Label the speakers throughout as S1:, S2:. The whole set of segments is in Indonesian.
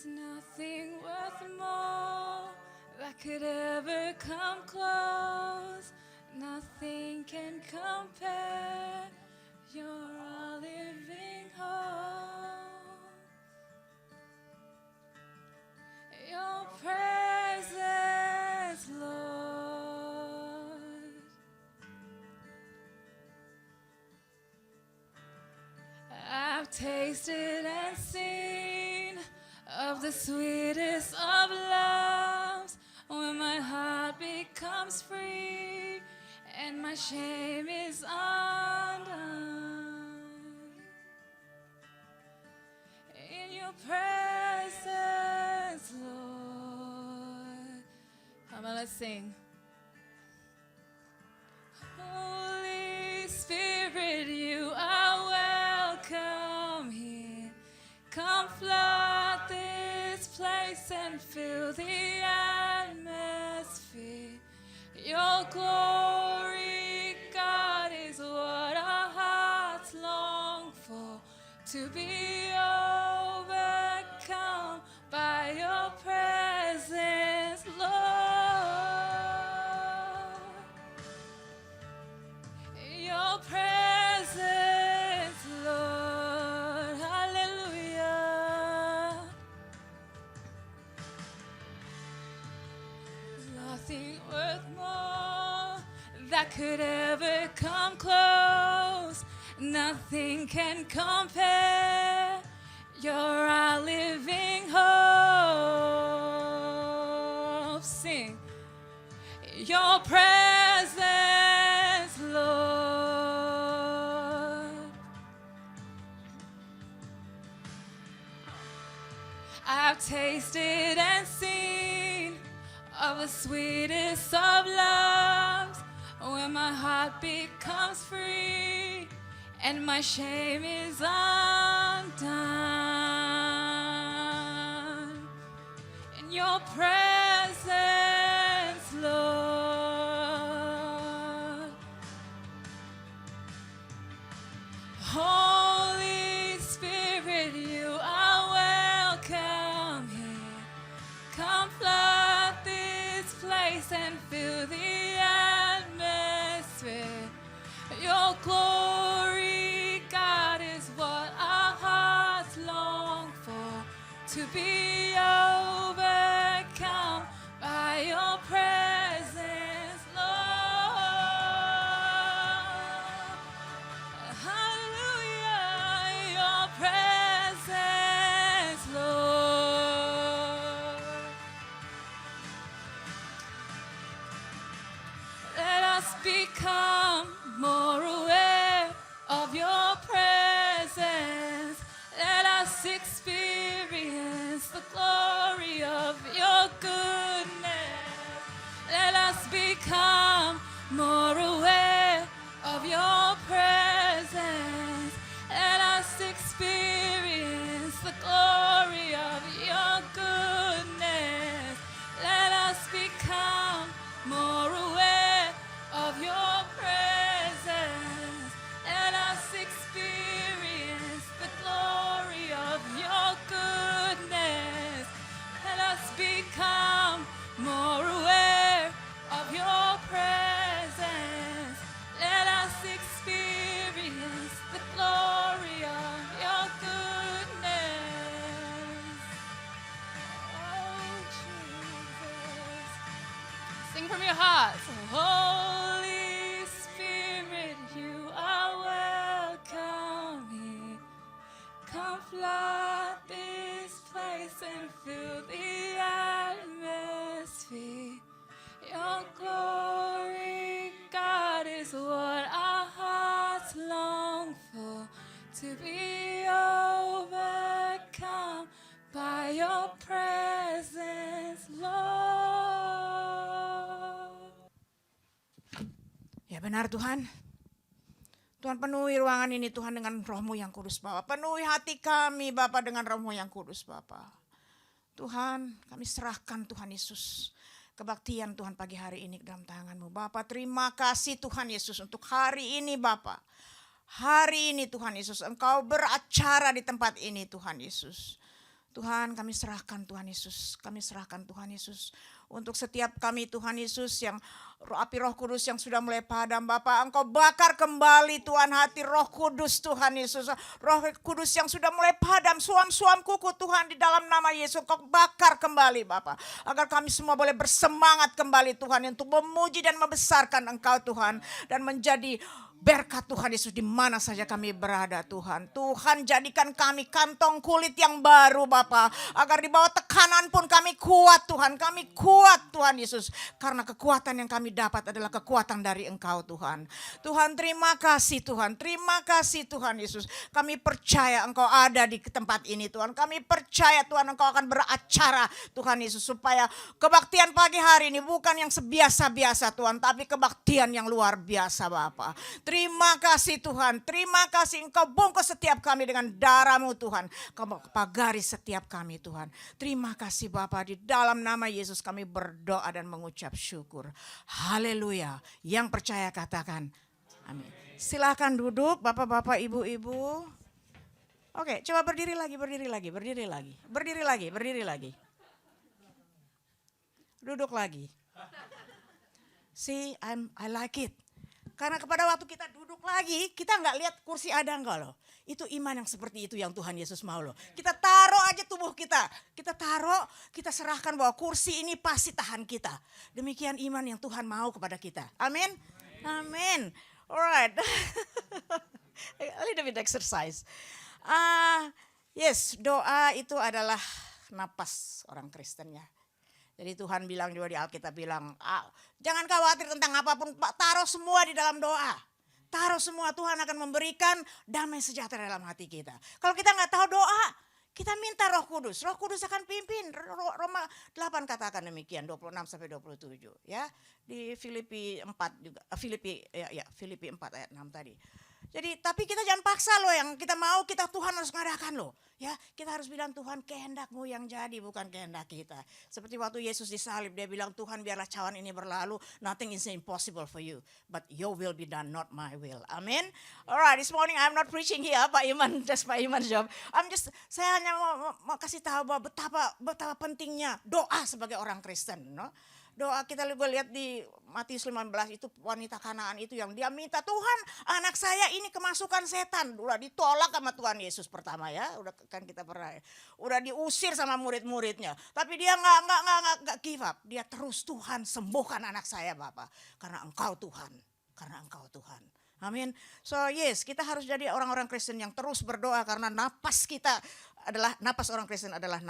S1: Nothing worth more that could ever come close. Nothing can compare. You're our living hope. Your presence, Lord. I've tasted and seen of the sweetest of loves, when my heart becomes free and my shame is undone. In your presence, Lord. Come on, let's sing. Holy Spirit, you are welcome here. Come flood this place and fill the atmosphere. Your glory, God, is what our hearts long for, to be overcome by your presence, Lord. Your presence, Lord. Hallelujah. There's nothing worth more that could ever come close. Nothing can compare. You're our living hope. Sing. Your presence, Lord. I've tasted and seen of the sweetest of loves, when my heart becomes free and my shame is undone. In your presence, Lord. Holy Spirit, you are welcome here. Come flood this place and fill the atmosphere. Your glory, God, is what our hearts long for, to be overcome by your presence, Lord. Hallelujah, your presence, Lord. Let us become more aware of your presence. Let us experience the glory of your goodness. Let us become more aware of your presence. Let us experience the glory of your goodness. Let us become more aware of your presence. Let us experience the glory of your goodness. Let us become more aware of your presence. Let us experience the glory of your goodness. Oh, Jesus. Sing from your hearts. Holy Spirit, you are welcome here. Come flood this place and fill the atmosphere. Your glory, God, is what our hearts long for, to be overcome by your presence, Lord.
S2: Ya benar Tuhan. Tuhan penuhi ruangan ini Tuhan dengan roh-Mu yang kudus Bapa. Penuhi hati kami Bapa dengan roh-Mu yang kudus Bapa. Tuhan, kami serahkan Tuhan Yesus kebaktian Tuhan pagi hari ini ke dalam tangan-Mu Bapa. Terima kasih Tuhan Yesus untuk hari ini Bapa. Hari ini Tuhan Yesus Engkau beracara di tempat ini Tuhan Yesus. Tuhan, kami serahkan Tuhan Yesus. Kami serahkan Tuhan Yesus. Untuk setiap kami Tuhan Yesus yang api Roh Kudus yang sudah mulai padam. Bapa, Engkau bakar kembali Tuhan hati Roh Kudus Tuhan Yesus. Roh Kudus yang sudah mulai padam. Suam-suam kuku Tuhan di dalam nama Yesus. Engkau bakar kembali Bapa. Agar kami semua boleh bersemangat kembali Tuhan. Untuk memuji dan membesarkan Engkau Tuhan. Dan menjadi berkat Tuhan Yesus di mana saja kami berada Tuhan. Tuhan jadikan kami kantong kulit yang baru Bapa. Agar di bawah tekanan pun kami kuat Tuhan. Kami kuat Tuhan Yesus. Karena kekuatan yang kami dapat adalah kekuatan dari Engkau Tuhan. Tuhan terima kasih Tuhan. Terima kasih Tuhan Yesus. Kami percaya Engkau ada di tempat ini Tuhan. Kami percaya Tuhan Engkau akan beracara Tuhan Yesus. Supaya kebaktian pagi hari ini bukan yang sebiasa-biasa Tuhan. Tapi kebaktian yang luar biasa Bapa. Terima kasih Tuhan, terima kasih Engkau bungkus setiap kami dengan darah-Mu Tuhan. Kau pagari setiap kami Tuhan. Terima kasih Bapa, di dalam nama Yesus kami berdoa dan mengucap syukur. Haleluya. Yang percaya katakan amin. Silakan duduk Bapak-bapak, Ibu-ibu. Oke, coba berdiri lagi. Duduk lagi. See, I like it. Karena kepada waktu kita duduk lagi, kita nggak lihat kursi ada enggak loh. Itu iman yang seperti itu yang Tuhan Yesus mau loh. Kita taruh aja tubuh kita. Kita taruh, kita serahkan bahwa kursi ini pasti tahan kita. Demikian iman yang Tuhan mau kepada kita. Amin. Amin. Alright. A little bit exercise. Yes, doa itu adalah napas orang Kristen ya. Jadi Tuhan bilang juga di Alkitab bilang, jangan khawatir tentang apapun, taruh semua di dalam doa. Taruh semua, Tuhan akan memberikan damai sejahtera dalam hati kita. Kalau kita nggak tahu doa, kita minta Roh Kudus. Roh Kudus akan pimpin. Roma 8 katakan demikian, 26 sampai 27 ya. Di Filipi 4 juga, Filipi 4 ayat 6 tadi. Jadi tapi kita jangan paksa loh, yang kita mau kita Tuhan harus ngadakan loh. Ya, kita harus bilang Tuhan kehendak-Mu yang jadi bukan kehendak kita. Seperti waktu Yesus disalib dia bilang Tuhan biarlah cawan ini berlalu, nothing is impossible for you, but your will be done not my will. Amin. Alright, this morning I'm not preaching here Pak Iman, just Pak Iman's job. Saya hanya mau kasih tahu bahwa betapa pentingnya doa sebagai orang Kristen, no? Doa kita lihat di Matius 15 itu wanita Kanaan itu yang dia minta, Tuhan anak saya ini kemasukan setan. Udah ditolak sama Tuhan Yesus pertama ya. Udah kan kita pernah udah diusir sama murid-muridnya. Tapi dia nggak give up. Dia terus, Tuhan sembuhkan anak saya Bapak. Karena Engkau Tuhan. Karena Engkau Tuhan. Amin. So yes, kita harus jadi orang-orang Kristen yang terus berdoa karena napas orang Kristen adalah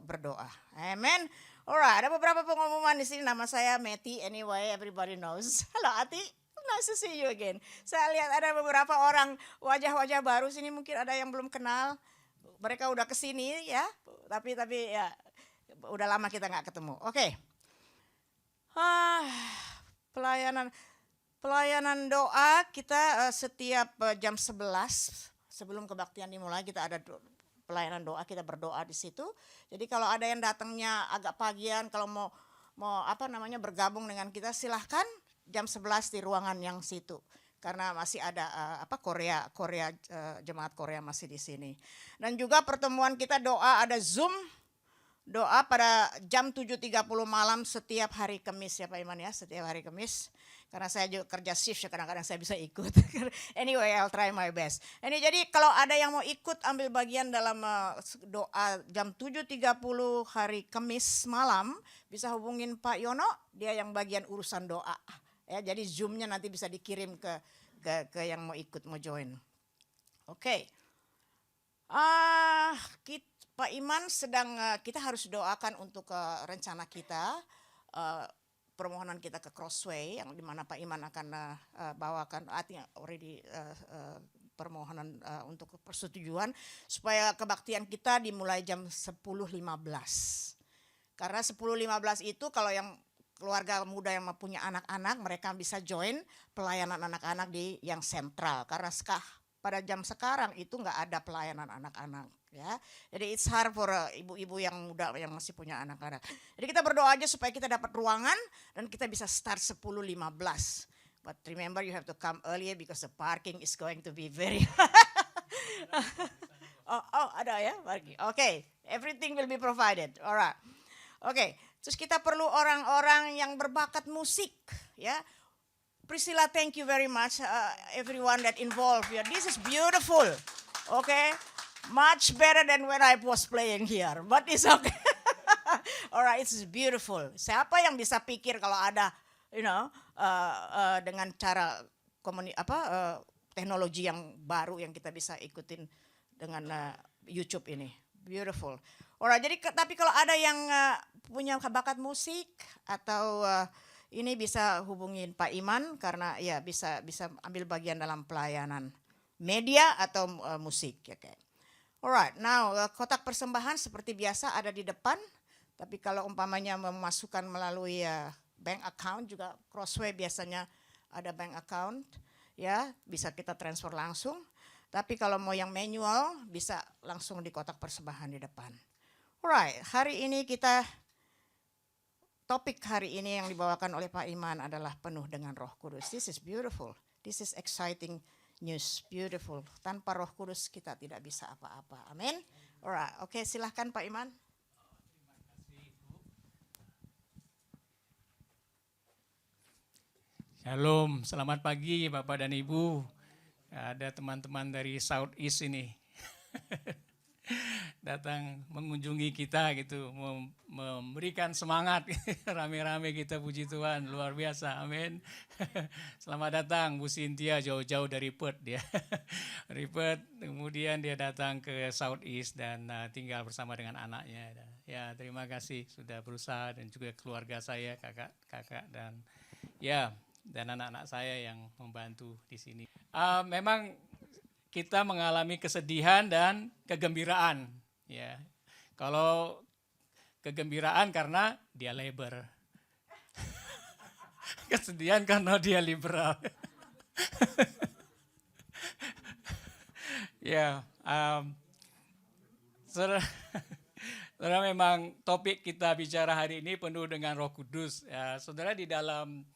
S2: berdoa. Amin. Alright, ada beberapa pengumuman di sini. Nama saya Meti, anyway, everybody knows. Halo Ati, nice to see you again. Saya lihat ada beberapa orang wajah-wajah baru sini, mungkin ada yang belum kenal. Mereka udah kesini ya, tapi ya udah lama kita nggak ketemu. Oke. Pelayanan doa kita setiap jam 11 sebelum kebaktian dimulai kita ada pelayanan doa, kita berdoa di situ. Jadi kalau ada yang datangnya agak pagian, kalau mau bergabung dengan kita silahkan jam 11 di ruangan yang situ. Karena masih ada Korea jemaat Korea masih di sini. Dan juga pertemuan kita doa ada Zoom doa pada jam 7.30 malam setiap hari Kamis ya Pak Iman ya, setiap hari Kamis. Karena saya juga kerja shift, kadang-kadang saya bisa ikut. Anyway, I'll try my best. Ini jadi kalau ada yang mau ikut ambil bagian dalam doa jam 7.30 hari Kamis malam, bisa hubungin Pak Yono, dia yang bagian urusan doa. Ya, jadi Zoom-nya nanti bisa dikirim ke yang mau ikut, mau join. Oke. Pak Iman sedang kita harus doakan untuk rencana kita. Permohonan kita ke Crossway yang dimana Pak Iman akan bawakan artinya already permohonan untuk persetujuan supaya kebaktian kita dimulai jam 10.15. Karena 10.15 itu kalau yang keluarga muda yang punya anak-anak mereka bisa join pelayanan anak-anak di yang sentral karena pada jam sekarang itu nggak ada pelayanan anak-anak. Ya, jadi it's hard for ibu-ibu yang muda yang masih punya anak-anak. Jadi kita berdoa aja supaya kita dapat ruangan dan kita bisa start 10.15. But remember you have to come earlier because the parking is going to be very. oh ada ya parking. Oke, Everything will be provided. Alright. Oke, terus kita perlu orang-orang yang berbakat musik, ya. Priscilla, thank you very much, everyone that involved here. This is beautiful, okay? Much better than when I was playing here, but it's okay. Alright, it's beautiful. Siapa yang bisa pikir kalau ada, dengan cara teknologi yang baru yang kita bisa ikutin dengan YouTube ini, beautiful. Alright, jadi tapi kalau ada yang punya bakat musik atau ini bisa hubungin Pak Iman karena ya bisa ambil bagian dalam pelayanan media atau musik, ya kayak. Alright, now kotak persembahan seperti biasa ada di depan, tapi kalau umpamanya memasukkan melalui bank account juga Crossway biasanya ada bank account, ya bisa kita transfer langsung. Tapi kalau mau yang manual bisa langsung di kotak persembahan di depan. Alright, hari ini topik hari ini yang dibawakan oleh Pak Iman adalah penuh dengan Roh Kudus. This is beautiful. This is exciting news. Beautiful. Tanpa Roh Kudus kita tidak bisa apa-apa. Amin. Alright. Oke, silahkan Pak Iman.
S3: Shalom, selamat pagi Bapak dan Ibu. Ada teman-teman dari Southeast ini. Datang mengunjungi kita gitu, memberikan semangat, rame-rame kita puji Tuhan, luar biasa, amin. Selamat datang Bu Cynthia jauh-jauh dari Perth dia. Dari Perth, kemudian dia datang ke Southeast dan tinggal bersama dengan anaknya. Ya terima kasih sudah berusaha dan juga keluarga saya, kakak dan dan anak-anak saya yang membantu di sini. Memang kita mengalami kesedihan dan kegembiraan. Ya, kalau kegembiraan karena dia labor, kesedihan karena dia liberal. Ya, saudara, memang topik kita bicara hari ini penuh dengan Roh Kudus. Ya, saudara, di dalam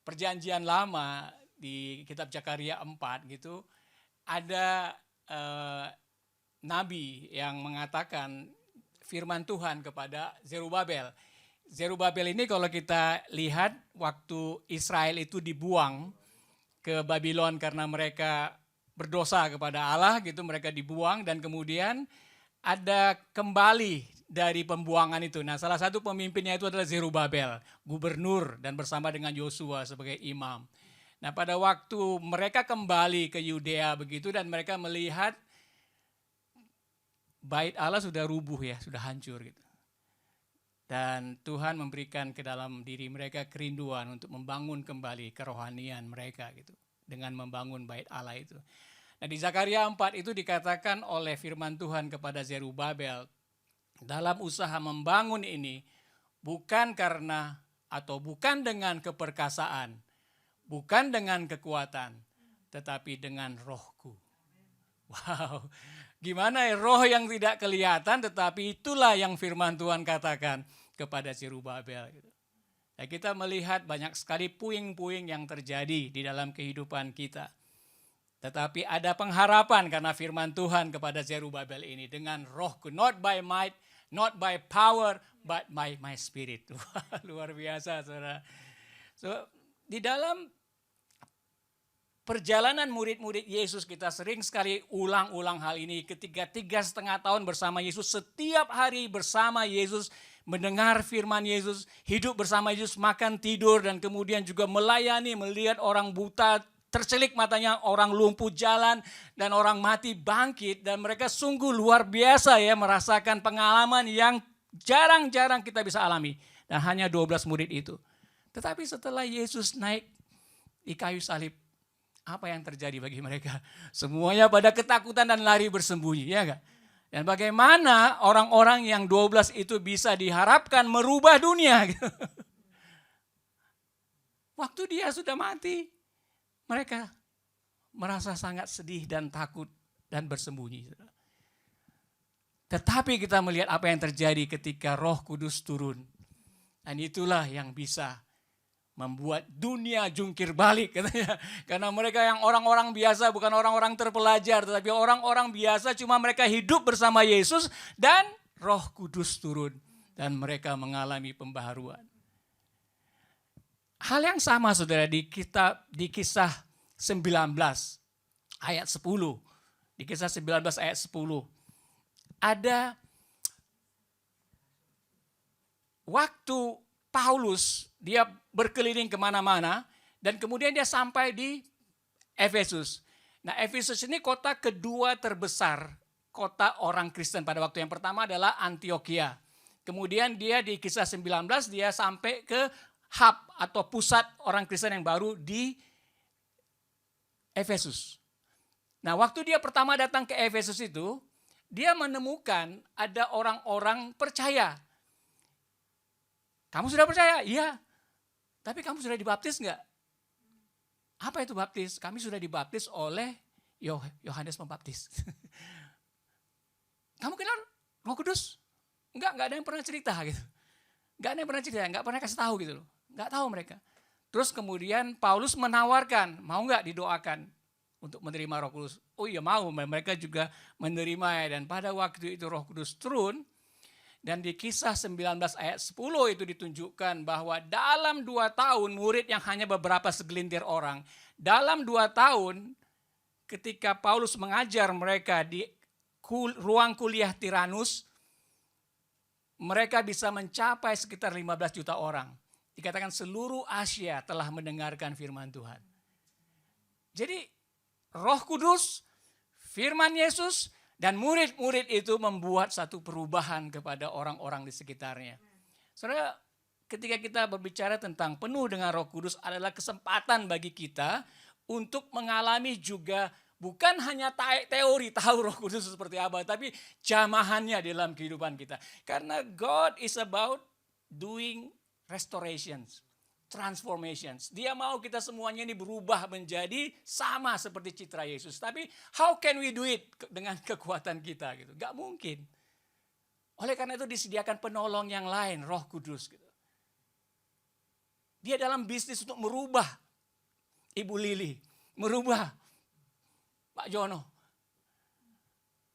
S3: Perjanjian Lama di kitab Zakaria 4 gitu, ada nabi yang mengatakan firman Tuhan kepada Zerubabel. Zerubabel ini kalau kita lihat waktu Israel itu dibuang ke Babylon karena mereka berdosa kepada Allah gitu, mereka dibuang dan kemudian ada kembali dari pembuangan itu. Nah, salah satu pemimpinnya itu adalah Zerubabel, gubernur dan bersama dengan Yosua sebagai imam. Nah, pada waktu mereka kembali ke Yudea begitu dan mereka melihat bait Allah sudah rubuh ya, sudah hancur gitu. Dan Tuhan memberikan ke dalam diri mereka kerinduan untuk membangun kembali kerohanian mereka gitu dengan membangun bait Allah itu. Nah, di Zakaria 4 itu dikatakan oleh firman Tuhan kepada Zerubabel, dalam usaha membangun ini bukan karena atau bukan dengan keperkasaan, bukan dengan kekuatan, tetapi dengan Rohku. Wow, gimana ya roh yang tidak kelihatan, tetapi itulah yang firman Tuhan katakan kepada Zerubabel. Nah, kita melihat banyak sekali puing-puing yang terjadi di dalam kehidupan kita. Tetapi ada pengharapan karena firman Tuhan kepada Zerubabel ini dengan Rohku, not by might, not by power, but by my spirit. Luar biasa, saudara. So, di dalam perjalanan murid-murid Yesus kita sering sekali ulang-ulang hal ini. Ketika 3,5 tahun bersama Yesus, setiap hari bersama Yesus, mendengar firman Yesus, hidup bersama Yesus, makan, tidur, dan kemudian juga melayani, melihat orang buta tercelik matanya, orang lumpuh jalan, dan orang mati bangkit. Dan mereka sungguh luar biasa ya, merasakan pengalaman yang jarang-jarang kita bisa alami. Dan hanya 12 murid itu. Tetapi setelah Yesus naik di kayu salib, apa yang terjadi bagi mereka? Semuanya pada ketakutan dan lari bersembunyi, ya enggak? Dan bagaimana orang-orang yang 12 itu bisa diharapkan merubah dunia? Waktu dia sudah mati, mereka merasa sangat sedih dan takut dan bersembunyi. Tetapi kita melihat apa yang terjadi ketika Roh Kudus turun. Dan itulah yang bisa membuat dunia jungkir balik katanya. Karena mereka yang orang-orang biasa, bukan orang-orang terpelajar, tetapi orang-orang biasa, cuma mereka hidup bersama Yesus dan Roh Kudus turun dan mereka mengalami pembaharuan. Hal yang sama saudara di kisah 19 ayat 10. Di kisah 19 ayat 10. Ada waktu Paulus dia berkeliling kemana-mana dan kemudian dia sampai di Efesus. Nah, Efesus ini kota kedua terbesar kota orang Kristen pada waktu yang pertama adalah Antioquia. Kemudian dia di kisah 19 dia sampai ke hub atau pusat orang Kristen yang baru di Efesus. Nah, waktu dia pertama datang ke Efesus itu, dia menemukan ada orang-orang percaya. Kamu sudah percaya? Iya. Tapi kamu sudah dibaptis enggak? Apa itu baptis? Kami sudah dibaptis oleh Yohanes Pembaptis. Kamu kenal Roh Kudus? Enggak ada yang pernah cerita gitu. Enggak ada yang pernah cerita, enggak pernah kasih tahu gitu loh. Enggak tahu mereka. Terus kemudian Paulus menawarkan, mau enggak didoakan untuk menerima Roh Kudus? Oh iya mau, mereka juga menerima ya. Dan pada waktu itu Roh Kudus turun. Dan di kisah 19 ayat 10 itu ditunjukkan bahwa dalam 2 tahun murid yang hanya beberapa segelintir orang. Dalam 2 tahun ketika Paulus mengajar mereka di ruang kuliah Tiranus, mereka bisa mencapai sekitar 15 juta orang. Dikatakan seluruh Asia telah mendengarkan firman Tuhan. Jadi Roh Kudus, firman Yesus, dan murid-murid itu membuat satu perubahan kepada orang-orang di sekitarnya. Saudara, ketika kita berbicara tentang penuh dengan Roh Kudus adalah kesempatan bagi kita untuk mengalami juga bukan hanya teori tahu Roh Kudus seperti apa, tapi jamahannya dalam kehidupan kita. Karena God is about doing restorations, transformations. Dia mau kita semuanya ini berubah menjadi sama seperti citra Yesus. Tapi how can we do it dengan kekuatan kita gitu? Gak mungkin. Oleh karena itu disediakan penolong yang lain, Roh Kudus gitu. Dia dalam bisnis untuk merubah Ibu Lili, merubah Pak Jono.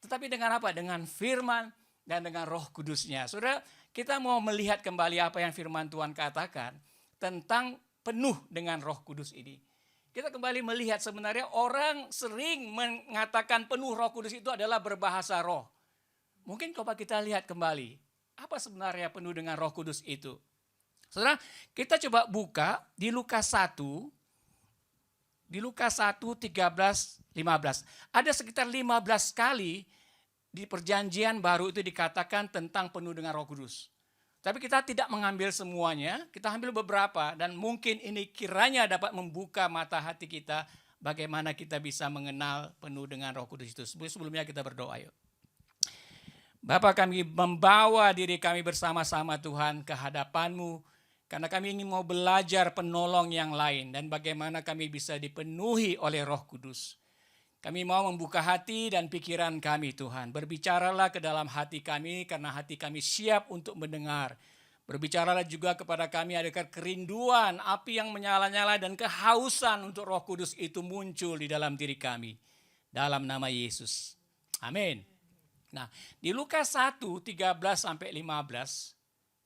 S3: Tetapi dengan apa? Dengan firman dan dengan Roh Kudusnya. Saudara, kita mau melihat kembali apa yang firman Tuhan katakan tentang penuh dengan Roh Kudus ini. Kita kembali melihat sebenarnya orang sering mengatakan penuh Roh Kudus itu adalah berbahasa roh. Mungkin coba kita lihat kembali, apa sebenarnya penuh dengan Roh Kudus itu? Saudara, kita coba buka di Lukas 1, di Lukas 1, 13, 15. Ada sekitar 15 kali di perjanjian baru itu dikatakan tentang penuh dengan Roh Kudus. Tapi kita tidak mengambil semuanya, kita ambil beberapa dan mungkin ini kiranya dapat membuka mata hati kita bagaimana kita bisa mengenal penuh dengan Roh Kudus itu. Sebelumnya kita berdoa yuk. Bapa, kami membawa diri kami bersama-sama Tuhan ke hadapan-Mu karena kami ingin mau belajar penolong yang lain dan bagaimana kami bisa dipenuhi oleh Roh Kudus. Kami mau membuka hati dan pikiran kami Tuhan. Berbicaralah ke dalam hati kami karena hati kami siap untuk mendengar. Berbicaralah juga kepada kami adakah kerinduan, api yang menyala-nyala dan kehausan untuk Roh Kudus itu muncul di dalam diri kami. Dalam nama Yesus. Amin. Nah, di Lukas 1, 13 sampai 15.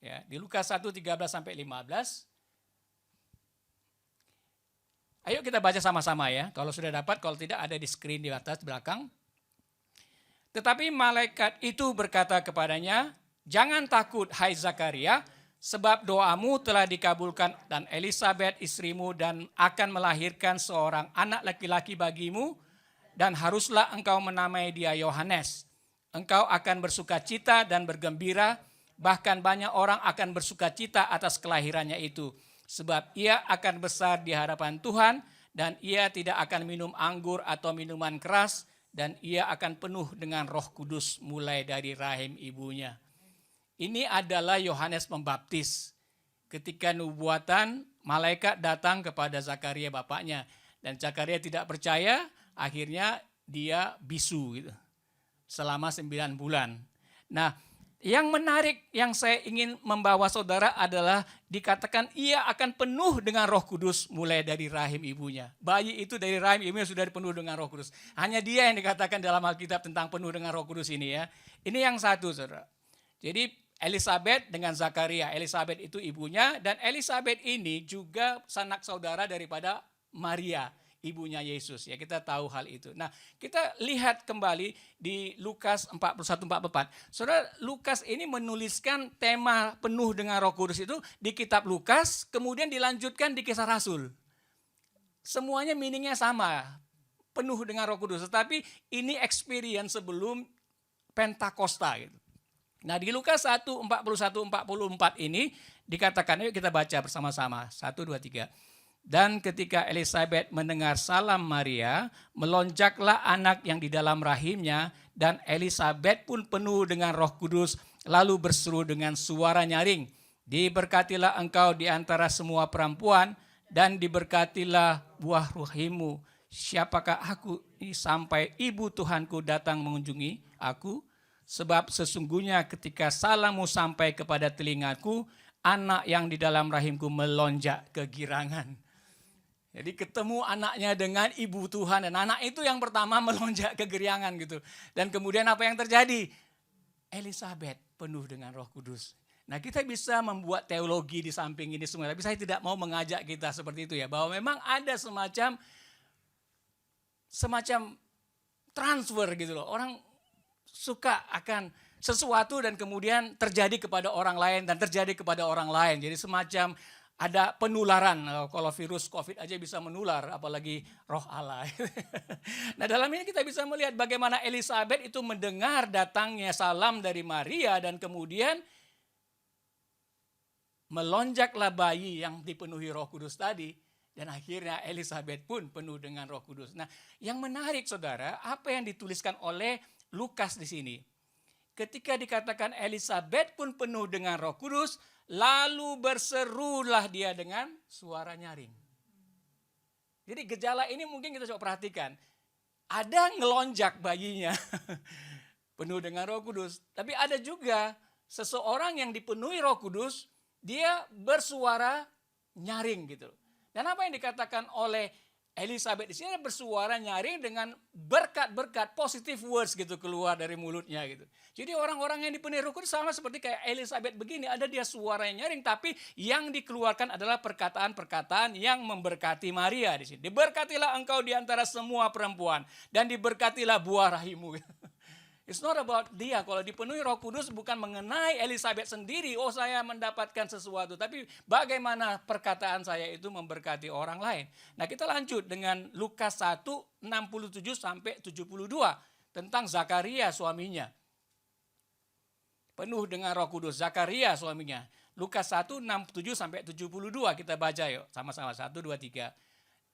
S3: Ya, di Lukas 1, 13 sampai 15. Ayo kita baca sama-sama ya. Kalau sudah dapat, kalau tidak ada di screen di atas belakang. Tetapi malaikat itu berkata kepadanya, "Jangan takut hai Zakaria, sebab doamu telah dikabulkan dan Elisabet istrimu dan akan melahirkan seorang anak laki-laki bagimu dan haruslah engkau menamai dia Yohanes. Engkau akan bersukacita dan bergembira, bahkan banyak orang akan bersukacita atas kelahirannya itu. Sebab ia akan besar di hadapan Tuhan dan ia tidak akan minum anggur atau minuman keras dan ia akan penuh dengan Roh Kudus mulai dari rahim ibunya." Ini adalah Yohanes Pembaptis. Ketika nubuatan, malaikat datang kepada Zakaria bapaknya dan Zakaria tidak percaya, akhirnya dia bisu gitu. Selama 9 bulan. Nah, yang menarik yang saya ingin membawa saudara adalah dikatakan ia akan penuh dengan Roh Kudus mulai dari rahim ibunya. Bayi itu dari rahim ibunya sudah dipenuh dengan Roh Kudus. Hanya dia yang dikatakan dalam Alkitab tentang penuh dengan Roh Kudus ini ya. Ini yang satu saudara. Jadi Elisabet dengan Zakaria. Elisabet itu ibunya, dan Elisabet ini juga sanak saudara daripada Maria, ibunya Yesus. Ya, kita tahu hal itu. Nah, kita lihat kembali di Lukas 41-44. Saudara, Lukas ini menuliskan tema penuh dengan Roh Kudus itu di kitab Lukas, kemudian dilanjutkan di Kisah Rasul. Semuanya meaningnya sama, penuh dengan Roh Kudus. Tetapi ini experience sebelum Pentakosta gitu. Nah, di Lukas 1:41-44 ini dikatakan, yuk kita baca bersama-sama. 1, 2, 3. Dan ketika Elisabet mendengar salam Maria, melonjaklah anak yang di dalam rahimnya, dan Elisabet pun penuh dengan Roh Kudus, lalu berseru dengan suara nyaring, diberkatilah engkau di antara semua perempuan, dan diberkatilah buah rahimmu. Siapakah aku ini sampai ibu Tuhanku datang mengunjungi aku? Sebab sesungguhnya ketika salammu sampai kepada telingaku, anak yang di dalam rahimku melonjak kegirangan. Jadi ketemu anaknya dengan ibu Tuhan, dan anak itu yang pertama melonjak kegirangan gitu. Dan kemudian apa yang terjadi? Elisabet penuh dengan Roh Kudus. Nah, kita bisa membuat teologi di samping ini semua, tapi saya tidak mau mengajak kita seperti itu ya, bahwa memang ada semacam transfer gitu loh. Orang suka akan sesuatu dan kemudian terjadi kepada orang lain dan terjadi kepada orang lain. Jadi semacam ada penularan. Kalau virus COVID aja bisa menular, apalagi roh Allah. Nah, dalam ini kita bisa melihat bagaimana Elisabet itu mendengar datangnya salam dari Maria, dan kemudian melonjaklah bayi yang dipenuhi Roh Kudus tadi. Dan akhirnya Elisabet pun penuh dengan Roh Kudus. Nah, yang menarik saudara, apa yang dituliskan oleh Lukas di sini. Ketika dikatakan Elisabet pun penuh dengan Roh Kudus, lalu berserulah dia dengan suara nyaring. Jadi gejala ini mungkin kita coba perhatikan. Ada ngelonjak bayinya penuh dengan Roh Kudus, tapi ada juga seseorang yang dipenuhi Roh Kudus, dia bersuara nyaring gitu. Dan apa yang dikatakan oleh Elisabet di sini bersuara nyaring dengan berkat-berkat, positive words gitu keluar dari mulutnya gitu. Jadi orang-orang yang dipenuhi Roh Kudus sama seperti kayak Elisabet begini, ada dia suara yang nyaring, tapi yang dikeluarkan adalah perkataan-perkataan yang memberkati Maria di sini. Diberkatilah engkau di antara semua perempuan, dan diberkatilah buah rahimmu. It's not about dia. Kalau dipenuhi Roh Kudus bukan mengenai Elisabet sendiri, oh saya mendapatkan sesuatu, tapi bagaimana perkataan saya itu memberkati orang lain. Nah, kita lanjut dengan Lukas 1:67-72 tentang Zakaria suaminya. Penuh dengan Roh Kudus, Zakaria suaminya. Lukas 1:67-72 kita baca yuk sama-sama. 1, 2, 3.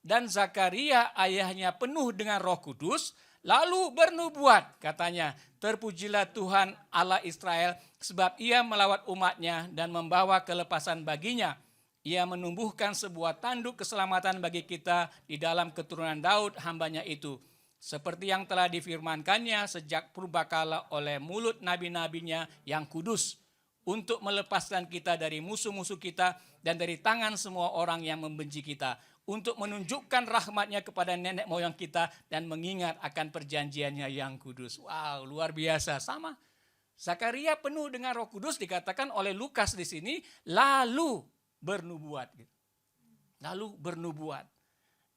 S3: Dan Zakaria ayahnya penuh dengan Roh Kudus, lalu bernubuat, katanya, terpujilah Tuhan Allah Israel, sebab ia melawat umatnya dan membawa kelepasan baginya. Ia menumbuhkan sebuah tanduk keselamatan bagi kita di dalam keturunan Daud hambanya itu. Seperti yang telah difirmankannya sejak purbakala oleh mulut nabi-nabinya yang kudus. Untuk melepaskan kita dari musuh-musuh kita dan dari tangan semua orang yang membenci kita. Untuk menunjukkan rahmatnya kepada nenek moyang kita dan mengingat akan perjanjiannya yang kudus. Wow, luar biasa. Sama. Zakaria penuh dengan Roh Kudus dikatakan oleh Lukas di sini, lalu bernubuat. Lalu bernubuat.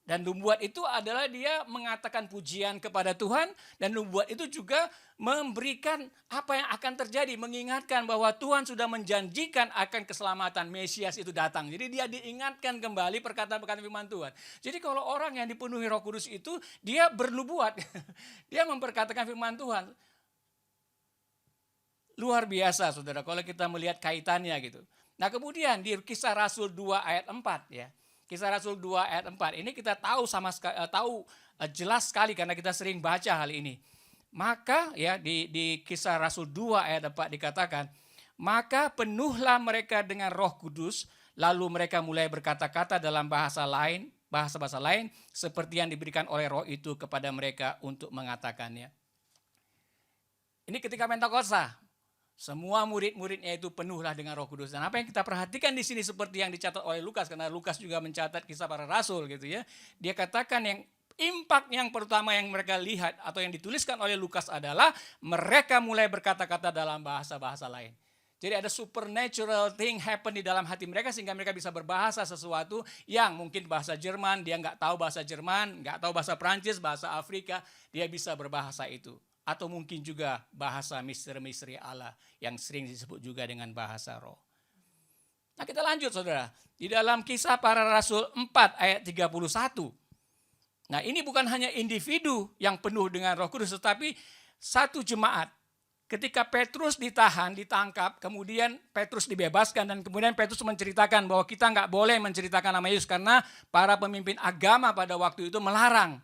S3: Dan nubuat itu adalah dia mengatakan pujian kepada Tuhan, dan nubuat itu juga memberikan apa yang akan terjadi, mengingatkan bahwa Tuhan sudah menjanjikan akan keselamatan, Mesias itu datang. Jadi dia diingatkan kembali perkataan-perkataan firman Tuhan. Jadi kalau orang yang dipenuhi Roh Kudus itu dia bernubuat, dia memperkatakan firman Tuhan. Luar biasa saudara kalau kita melihat kaitannya gitu. Nah, kemudian di Kisah Rasul 2 ayat 4 ya. Kisah Rasul 2 ayat 4 ini kita tahu jelas sekali karena kita sering baca hal ini. Maka ya di Kisah Rasul 2 ayat 4 dikatakan, maka penuhlah mereka dengan Roh Kudus, lalu mereka mulai berkata-kata dalam bahasa lain seperti yang diberikan oleh Roh itu kepada mereka untuk mengatakannya. Ini ketika Pentakosta. Semua murid-muridnya itu penuhlah dengan Roh Kudus. Dan apa yang kita perhatikan di sini seperti yang dicatat oleh Lukas, karena Lukas juga mencatat kisah para rasul gitu ya. Dia katakan yang Impak yang pertama yang mereka lihat atau yang dituliskan oleh Lukas adalah mereka mulai berkata-kata dalam bahasa-bahasa lain. Jadi ada supernatural thing happen di dalam hati mereka sehingga mereka bisa berbahasa sesuatu yang mungkin bahasa Jerman, dia nggak tahu bahasa Jerman, nggak tahu bahasa Prancis, bahasa Afrika, dia bisa berbahasa itu. Atau mungkin juga bahasa misteri-misteri Allah yang sering disebut juga dengan bahasa roh. Nah kita lanjut saudara, di dalam Kisah Para Rasul 4 ayat 31. Nah ini bukan hanya individu yang penuh dengan Roh Kudus, tetapi satu jemaat. Ketika Petrus ditangkap, kemudian Petrus dibebaskan dan kemudian Petrus menceritakan bahwa kita nggak boleh menceritakan nama Yesus karena para pemimpin agama pada waktu itu melarang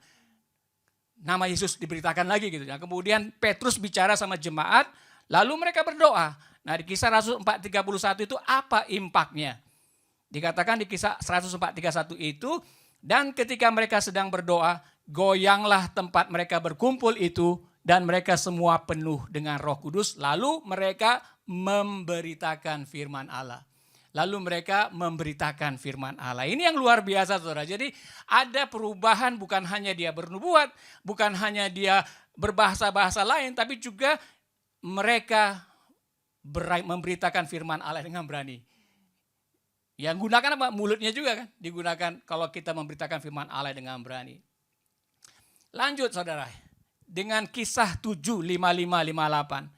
S3: nama Yesus diberitakan lagi gitu. Nah, kemudian Petrus bicara sama jemaat, lalu mereka berdoa. Nah di Kisah Rasul 4:31 itu apa impaknya? Dikatakan di Kisah 104:31 itu, dan ketika mereka sedang berdoa, goyanglah tempat mereka berkumpul itu, dan mereka semua penuh dengan Roh Kudus. Lalu mereka memberitakan firman Allah. Ini yang luar biasa saudara. Jadi ada perubahan, bukan hanya dia bernubuat, bukan hanya dia berbahasa-bahasa lain, tapi juga mereka memberitakan firman Allah dengan berani. Yang gunakan apa? Mulutnya juga kan. Digunakan kalau kita memberitakan firman Allah dengan berani. Lanjut saudara. Dengan Kisah 7:55-58.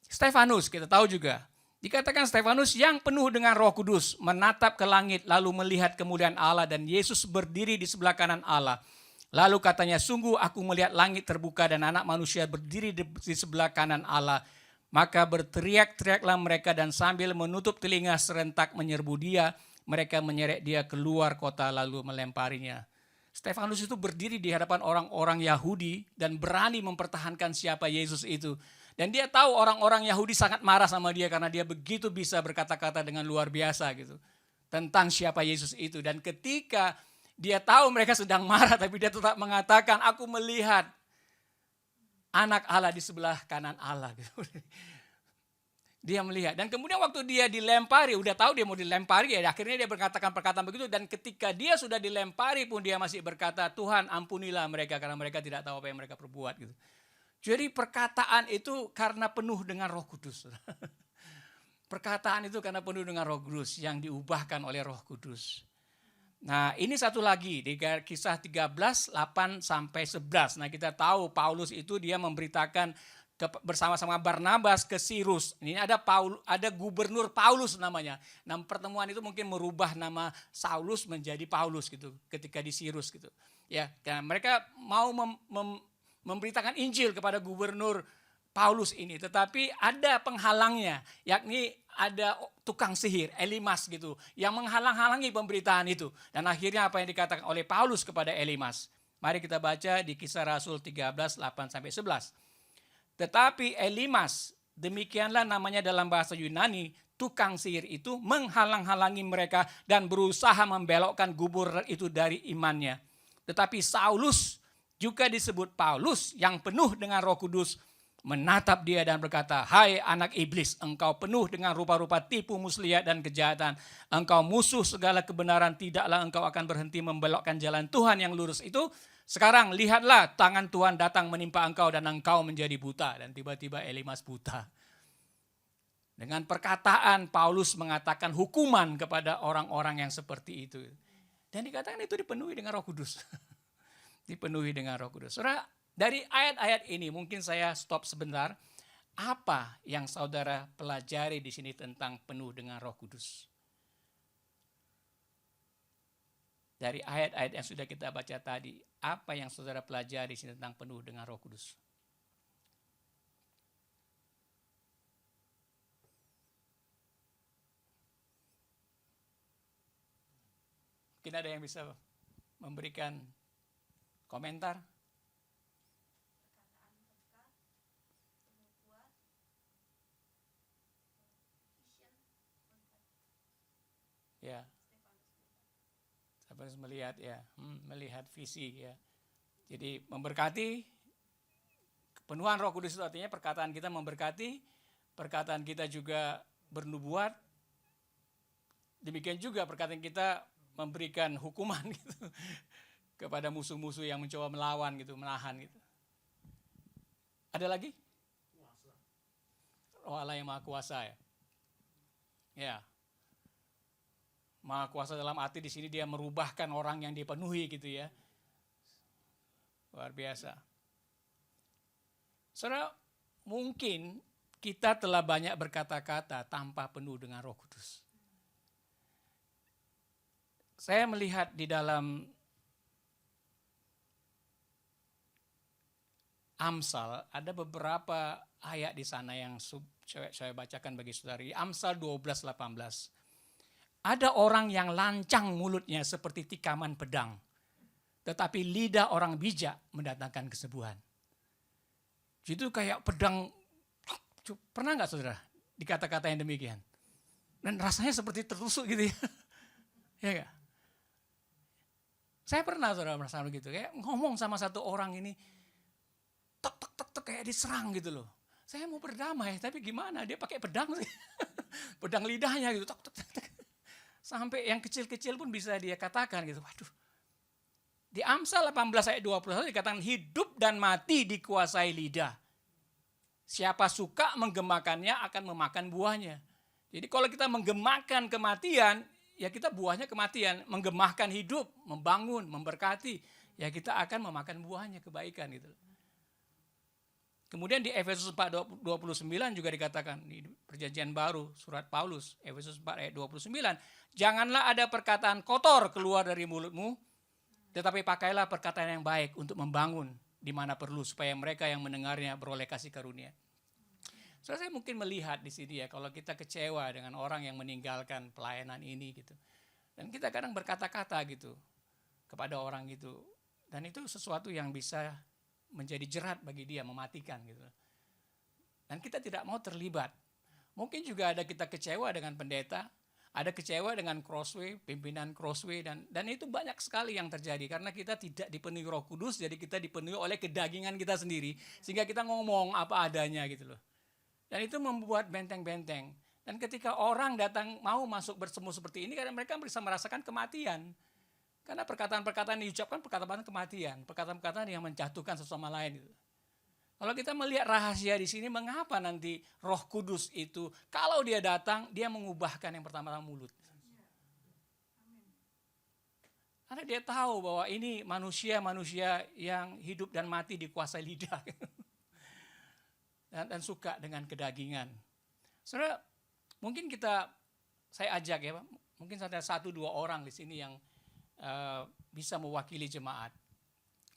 S3: Stefanus kita tahu juga. Dikatakan Stefanus yang penuh dengan Roh Kudus menatap ke langit lalu melihat kemuliaan Allah dan Yesus berdiri di sebelah kanan Allah. Lalu katanya, sungguh aku melihat langit terbuka dan anak manusia berdiri di sebelah kanan Allah. Maka berteriak-teriaklah mereka dan sambil menutup telinga serentak menyerbu dia. Mereka menyeret dia keluar kota lalu melemparinya. Stefanus itu berdiri di hadapan orang-orang Yahudi dan berani mempertahankan siapa Yesus itu. Dan dia tahu orang-orang Yahudi sangat marah sama dia karena dia begitu bisa berkata-kata dengan luar biasa gitu tentang siapa Yesus itu. Dan ketika dia tahu mereka sedang marah tapi dia tetap mengatakan, aku melihat anak Allah di sebelah kanan Allah gitu. Dia melihat. Dan kemudian waktu dia dilempari, udah tahu dia mau dilempari ya, akhirnya dia berkatakan perkataan begitu. Dan ketika dia sudah dilempari pun dia masih berkata, Tuhan ampunilah mereka karena mereka tidak tahu apa yang mereka perbuat gitu. Jadi perkataan itu karena penuh dengan Roh Kudus. Perkataan itu karena penuh dengan Roh Kudus yang diubahkan oleh Roh Kudus. Nah ini satu lagi di Kisah 13:8-11. Nah kita tahu Paulus itu dia memberitakan bersama-sama Barnabas ke Sirus. Ini ada gubernur Paulus namanya. Nah pertemuan itu mungkin merubah nama Saulus menjadi Paulus gitu ketika di Sirus gitu. Ya, karena mereka mau memberitakan Injil kepada gubernur Paulus ini, tetapi ada penghalangnya, yakni ada tukang sihir, Elimas gitu, yang menghalang-halangi pemberitaan itu. Dan akhirnya apa yang dikatakan oleh Paulus kepada Elimas? Mari kita baca di Kisah Rasul 13:8-11. Tetapi Elimas, demikianlah namanya dalam bahasa Yunani, tukang sihir itu menghalang-halangi mereka dan berusaha membelokkan gubernur itu dari imannya. Tetapi Saulus, juga disebut Paulus yang penuh dengan Roh Kudus, menatap dia dan berkata, hai anak iblis, engkau penuh dengan rupa-rupa tipu muslihat dan kejahatan. Engkau musuh segala kebenaran, tidaklah engkau akan berhenti membelokkan jalan Tuhan yang lurus itu. Sekarang lihatlah tangan Tuhan datang menimpa engkau dan engkau menjadi buta. Dan tiba-tiba Elimas buta. Dengan perkataan Paulus mengatakan hukuman kepada orang-orang yang seperti itu. Dan dikatakan itu dipenuhi dengan Roh Kudus. Dipenuhi dengan Roh Kudus. Saudara, dari ayat-ayat ini mungkin saya stop sebentar. Apa yang saudara pelajari di sini tentang penuh dengan Roh Kudus? Dari ayat-ayat yang sudah kita baca tadi, apa yang saudara pelajari di sini tentang penuh dengan Roh Kudus? Mungkin ada yang bisa memberikan komentar? Ya. Stefanus melihat ya, melihat visi ya. Jadi memberkati, kepenuhan Roh Kudus itu artinya perkataan kita memberkati, perkataan kita juga bernubuat. Demikian juga perkataan kita memberikan hukuman gitu kepada musuh-musuh yang mencoba melawan gitu, menahan gitu. Ada lagi? Roh Allah yang Maha Kuasa ya. Ya. Maha Kuasa dalam arti di sini dia merubahkan orang yang dipenuhi gitu ya. Luar biasa. Saudara, mungkin kita telah banyak berkata-kata tanpa penuh dengan Roh Kudus. Saya melihat di dalam Amsal ada beberapa ayat di sana yang saya bacakan bagi saudari. Amsal 12:18. Ada orang yang lancang mulutnya seperti tikaman pedang, tetapi lidah orang bijak mendatangkan kesembuhan. Itu kayak pedang. Pernah nggak saudara dikata-kata yang demikian? Dan rasanya seperti tertusuk gitu ya. Ya nggak? Saya pernah saudara merasa begitu. Kayak ngomong sama satu orang ini, tek tek tek tek kayak diserang gitu loh. Saya mau berdamai tapi gimana? Dia pakai pedang sih. Pedang lidahnya gitu. Tek tek tek tek. Sampai yang kecil-kecil pun bisa dia katakan gitu. Waduh. Di Amsal 18 ayat 21 dikatakan hidup dan mati dikuasai lidah. Siapa suka menggemakannya akan memakan buahnya. Jadi kalau kita menggemakan kematian, ya kita buahnya kematian. Menggemahkan hidup, membangun, memberkati, ya kita akan memakan buahnya kebaikan gitu. Kemudian di Efesus 4:29 juga dikatakan di perjanjian baru surat Paulus Efesus 4 ayat 29, janganlah ada perkataan kotor keluar dari mulutmu, tetapi pakailah perkataan yang baik untuk membangun di mana perlu supaya mereka yang mendengarnya beroleh kasih karunia. So, saya mungkin melihat di sini ya kalau kita kecewa dengan orang yang meninggalkan pelayanan ini gitu. Dan kita kadang berkata-kata gitu kepada orang gitu. Dan itu sesuatu yang bisa menjadi jerat bagi dia, mematikan gitu. Dan kita tidak mau terlibat. Mungkin juga ada kita kecewa dengan pendeta, ada kecewa dengan Crossway, pimpinan Crossway, dan itu banyak sekali yang terjadi karena kita tidak dipenuhi Roh Kudus, jadi kita dipenuhi oleh kedagingan kita sendiri, sehingga kita ngomong apa adanya gitu loh. Dan itu membuat benteng-benteng. Dan ketika orang datang mau masuk bersemu seperti ini, kadang mereka bisa merasakan kematian. Karena perkataan-perkataan yang diucapkan perkataan kematian, perkataan-perkataan yang menjatuhkan sesama lain. Kalau kita melihat rahasia di sini, mengapa nanti Roh Kudus itu kalau dia datang, dia mengubahkan yang pertama-tama mulut. Karena dia tahu bahwa ini manusia-manusia yang hidup dan mati dikuasai lidah. Dan suka dengan kedagingan. Saudara, mungkin saya ajak ya Pak, mungkin ada 1-2 orang di sini yang bisa mewakili jemaat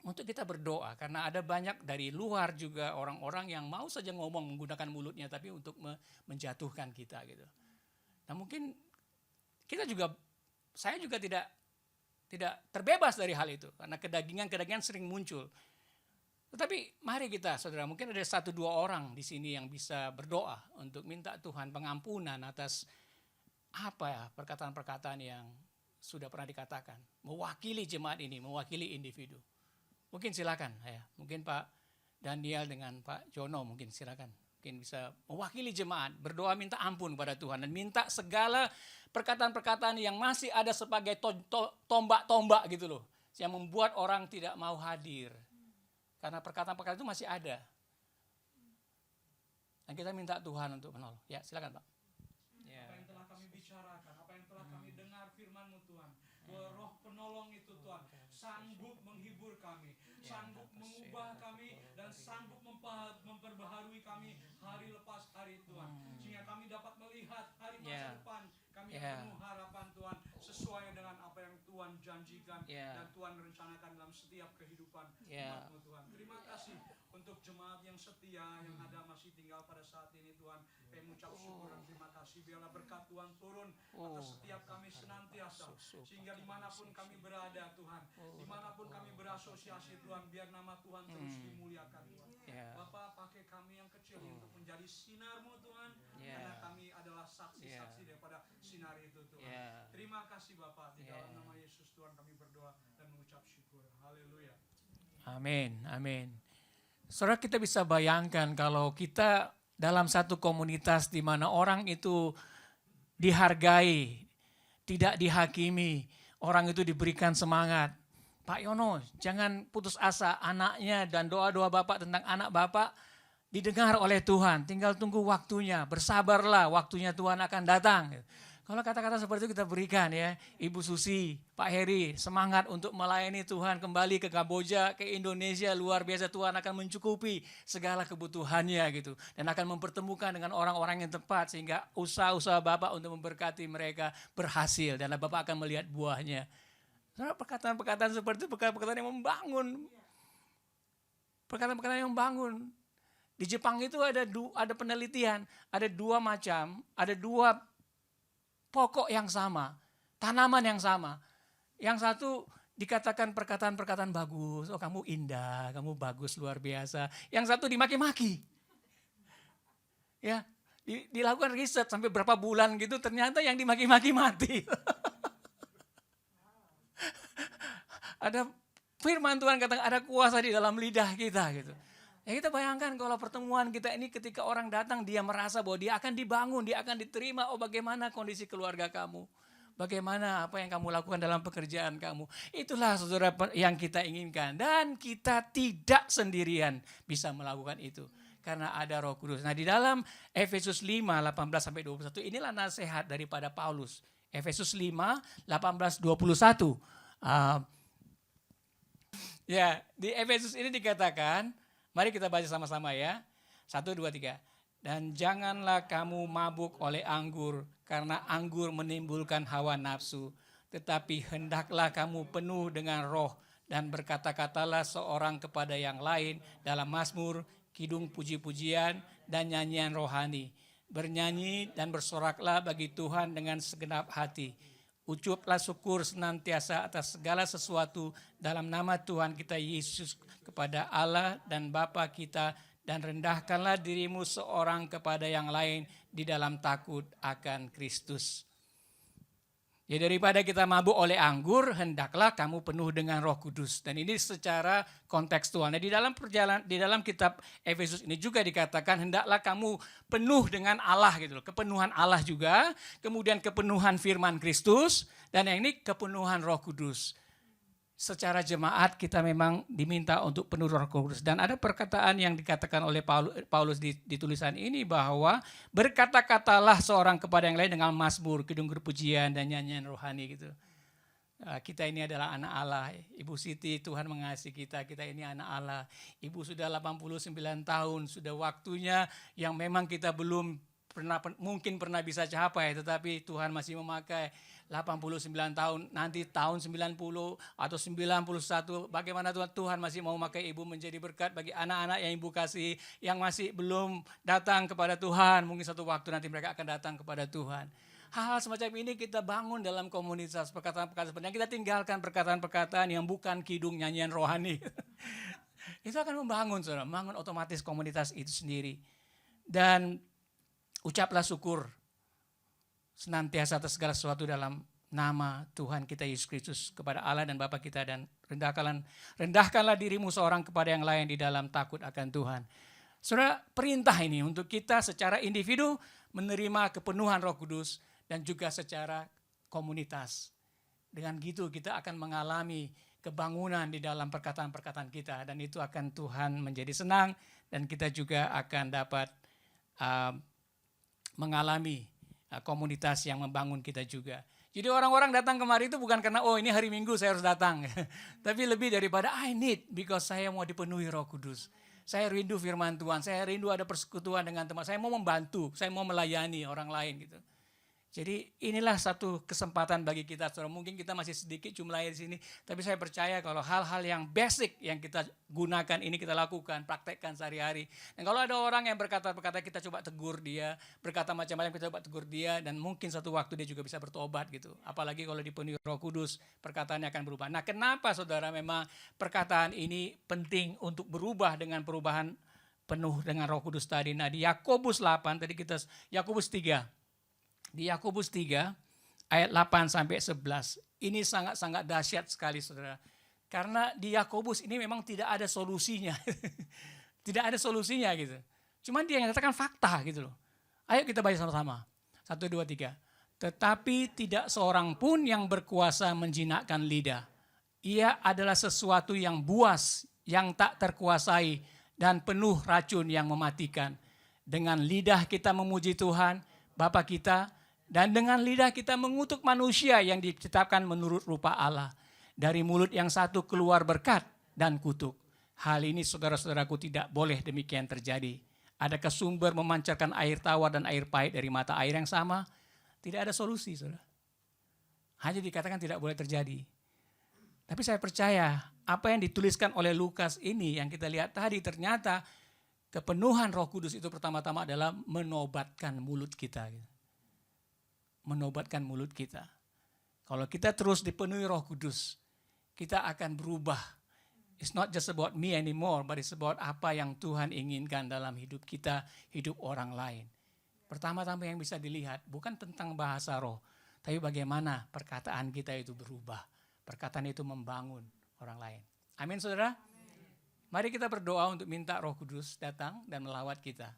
S3: untuk kita berdoa karena ada banyak dari luar juga orang-orang yang mau saja ngomong menggunakan mulutnya tapi untuk menjatuhkan kita gitu. Nah mungkin saya juga tidak terbebas dari hal itu karena kedagingan sering muncul. Tetapi mari kita saudara, mungkin ada 1-2 orang di sini yang bisa berdoa untuk minta Tuhan pengampunan atas perkataan-perkataan yang sudah pernah dikatakan, mewakili jemaat ini, mewakili individu. Mungkin silakan, ya. Mungkin Pak Daniel dengan Pak Jono mungkin silakan. Mungkin bisa mewakili jemaat, berdoa minta ampun kepada Tuhan dan minta segala perkataan-perkataan yang masih ada sebagai tombak-tombak gitu loh, yang membuat orang tidak mau hadir. Karena perkataan-perkataan itu masih ada. Dan kita minta Tuhan untuk menolong. Ya, silakan Pak.
S4: Apa yang telah kami bicarakan, apa yang telah kami dengar firman-Mu Tuhan, bahwa Roh penolong itu Tuhan sanggup menghibur kami, sanggup mengubah kami dan sanggup memperbaharui kami hari lepas hari Tuhan, sehingga kami dapat melihat hari masa depan kami penuh harapan Tuhan sesuai dengan apa yang Tuhan janjikan dan Tuhan rencanakan dalam setiap kehidupan umat-Mu Tuhan. Terima kasih untuk jemaat yang setia yang ada masih tinggal pada saat ini Tuhan. Kami mengucap syukur dan terima kasih. Biarlah berkat Tuhan turun atas setiap kami senantiasa, sehingga dimanapun kami berada Tuhan, dimanapun kami berasosiasi Tuhan, biar nama Tuhan terus dimuliakan Tuhan. Bapa, pakai kami yang kecil untuk menjadi sinar-Mu Tuhan, karena kami adalah saksi-saksi daripada sinar itu Tuhan. Terima kasih Bapa, di dalam nama Yesus Tuhan kami berdoa dan mengucap syukur. Haleluya.
S3: Amin, amin. Saudara, kita bisa bayangkan kalau kita dalam satu komunitas di mana orang itu dihargai, tidak dihakimi, orang itu diberikan semangat. Pak Yono, jangan putus asa, anaknya dan doa-doa Bapak tentang anak Bapak didengar oleh Tuhan. Tinggal tunggu waktunya, bersabarlah, waktunya Tuhan akan datang. Kalau kata-kata seperti itu kita berikan ya. Ibu Susi, Pak Heri, semangat untuk melayani Tuhan kembali ke Kamboja, ke Indonesia, luar biasa Tuhan akan mencukupi segala kebutuhannya gitu. Dan akan mempertemukan dengan orang-orang yang tepat sehingga usaha-usaha Bapak untuk memberkati mereka berhasil. Dan Bapak akan melihat buahnya. Perkataan-perkataan seperti itu, perkataan-perkataan yang membangun. Perkataan-perkataan yang membangun. Di Jepang itu ada penelitian, ada 2 macam, ada 2 pokok yang sama, tanaman yang sama. Yang satu dikatakan perkataan-perkataan bagus, oh kamu indah, kamu bagus luar biasa. Yang satu dimaki-maki. Ya, dilakukan riset sampai berapa bulan gitu, ternyata yang dimaki-maki mati. Ada firman Tuhan katakan ada kuasa di dalam lidah kita gitu. Ya kita bayangkan kalau pertemuan kita ini ketika orang datang dia merasa bahwa dia akan dibangun, dia akan diterima. Oh bagaimana kondisi keluarga kamu? Bagaimana apa yang kamu lakukan dalam pekerjaan kamu? Itulah saudara yang kita inginkan. Dan kita tidak sendirian bisa melakukan itu. Karena ada Roh Kudus. Nah di dalam Efesus 5, 18-21 inilah nasihat daripada Paulus. Efesus 5, 18-21. Ya, di Efesus ini dikatakan, mari kita baca sama-sama ya. 1, 2, 3. Dan janganlah kamu mabuk oleh anggur, karena anggur menimbulkan hawa nafsu. Tetapi hendaklah kamu penuh dengan roh, dan berkata-katalah seorang kepada yang lain dalam mazmur, kidung puji-pujian, dan nyanyian rohani. Bernyanyi dan bersoraklah bagi Tuhan dengan segenap hati. Ucaplah syukur senantiasa atas segala sesuatu dalam nama Tuhan kita Yesus kepada Allah dan Bapa kita, dan rendahkanlah dirimu seorang kepada yang lain di dalam takut akan Kristus. Ya daripada kita mabuk oleh anggur, hendaklah kamu penuh dengan Roh Kudus. Dan ini secara kontekstual. Nah, di dalam kitab Efesus ini juga dikatakan hendaklah kamu penuh dengan Allah gitu loh. Kepenuhan Allah juga, kemudian kepenuhan firman Kristus, dan yang ini kepenuhan Roh Kudus. Secara jemaat kita memang diminta untuk penuh Roh Kudus. Dan ada perkataan yang dikatakan oleh Paulus di tulisan ini bahwa berkata-katalah seorang kepada yang lain dengan mazmur, kidung pujian dan nyanyian rohani gitu. Kita ini adalah anak Allah. Ibu Siti, Tuhan mengasihi kita ini anak Allah. Ibu sudah 89 tahun, sudah waktunya yang memang kita belum mungkin pernah bisa capai, tetapi Tuhan masih memakai. 89 tahun, nanti tahun 90 atau 91, bagaimana Tuhan masih mau memakai ibu menjadi berkat bagi anak-anak yang ibu kasih, yang masih belum datang kepada Tuhan, mungkin satu waktu nanti mereka akan datang kepada Tuhan. Hal-hal semacam ini kita bangun dalam komunitas, perkataan-perkataan seperti yang kita tinggalkan perkataan-perkataan yang bukan kidung nyanyian rohani. Itu akan membangun, saudara, membangun otomatis komunitas itu sendiri. Dan ucaplah syukur senantiasa atas segala sesuatu dalam nama Tuhan kita Yesus Kristus kepada Allah dan Bapa kita, dan rendahkanlah dirimu seorang kepada yang lain di dalam takut akan Tuhan. Saudara, perintah ini untuk kita secara individu menerima kepenuhan Roh Kudus dan juga secara komunitas. Dengan gitu kita akan mengalami kebangunan di dalam perkataan-perkataan kita, dan itu akan Tuhan menjadi senang, dan kita juga akan dapat mengalami komunitas yang membangun kita juga. Jadi orang-orang datang kemari itu bukan karena oh ini hari Minggu saya harus datang. Tapi lebih daripada I need, because saya mau dipenuhi Roh Kudus. Saya rindu firman Tuhan, saya rindu ada persekutuan dengan teman. Saya mau membantu, saya mau melayani orang lain gitu. Jadi inilah satu kesempatan bagi kita, saudara. Mungkin kita masih sedikit jumlahnya di sini, tapi saya percaya kalau hal-hal yang basic yang kita gunakan ini kita lakukan, praktekkan sehari-hari. Dan kalau ada orang yang berkata kita coba tegur dia, berkata macam-macam kita coba tegur dia, dan mungkin satu waktu dia juga bisa bertobat gitu. Apalagi kalau dipenuhi Roh Kudus, perkataannya akan berubah. Nah, kenapa saudara memang perkataan ini penting untuk berubah dengan perubahan penuh dengan Roh Kudus tadi? Nah, di Yakobus 8 tadi Yakobus 3. Di Yakobus 3 ayat 8 sampai 11. Ini sangat-sangat dahsyat sekali saudara. Karena di Yakobus ini memang tidak ada solusinya. Tidak ada solusinya gitu. Cuman dia yang katakan fakta gitu loh. Ayo kita baca sama-sama. 1, 2, 3. Tetapi tidak seorang pun yang berkuasa menjinakkan lidah. Ia adalah sesuatu yang buas, yang tak terkuasai, dan penuh racun yang mematikan. Dengan lidah kita memuji Tuhan, Bapa kita, dan dengan lidah kita mengutuk manusia yang diciptakan menurut rupa Allah. Dari mulut yang satu keluar berkat dan kutuk. Hal ini saudara-saudaraku tidak boleh demikian terjadi. Adakah sumber memancarkan air tawar dan air pahit dari mata air yang sama? Tidak ada solusi, saudara. Hanya dikatakan tidak boleh terjadi. Tapi saya percaya apa yang dituliskan oleh Lukas ini yang kita lihat tadi, ternyata kepenuhan Roh Kudus itu pertama-tama adalah menobatkan mulut kita. Menobatkan mulut kita. Kalau kita terus dipenuhi Roh Kudus, kita akan berubah. It's not just about me anymore, but it's about apa yang Tuhan inginkan dalam hidup kita, hidup orang lain. Pertama-tama yang bisa dilihat bukan tentang bahasa roh, tapi bagaimana perkataan kita itu berubah. Perkataan itu membangun orang lain. Amin, saudara? Mari kita berdoa untuk minta Roh Kudus datang dan melawat kita.